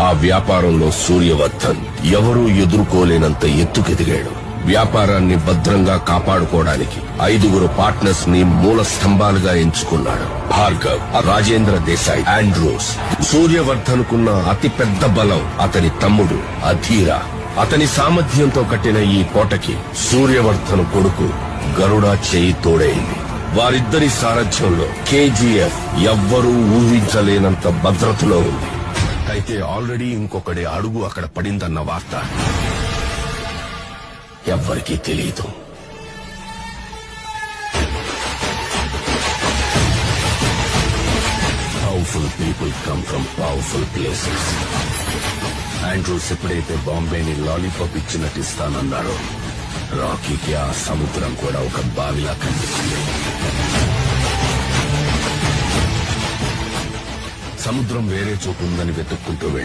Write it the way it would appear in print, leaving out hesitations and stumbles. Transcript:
ఆ వ్యాపారంలో సూర్యవర్ధన్ ఎవరూ ఎదుర్కోలేనంత ఎత్తుకెదిగాడు. వ్యాపారాన్ని భద్రంగా కాపాడుకోవడానికి 5 పార్ట్నర్స్ ని మూల స్తంభాలుగా ఎంచుకున్నాడు. భార్గవ్, రాజేంద్ర దేశాయ్, ఆండ్రూస్. సూర్యవర్ధన్ కున్న అతిపెద్ద బలం అతని తమ్ముడు అధీర. అతని సామర్థ్యంతో కట్టిన ఈ కోటకి సూర్యవర్ధన్ కొడుకు గరుడ చేయి తోడైంది. వారిద్దరి సారథ్యంలో కేజీఎఫ్ ఎవ్వరూ ఊహించలేనంత భద్రతలో ఉంది. అయితే ఆల్రెడీ ఇంకొకటి అడుగు అక్కడ పడిందన్న వార్త ఎవ్వరికీ తెలియదు. Powerful people come from powerful places. Andrews ఎప్పుడైతే బాంబేని లాలీపాప్ ఇచ్చినట్టు ఇస్తానన్నారో, రాకీకి ఆ సముద్రం కూడా ఒక బావిలా కనిపించింది. సముద్రం వేరే చోటు ఉందని వెతుక్కుంటూ వెళ్ళి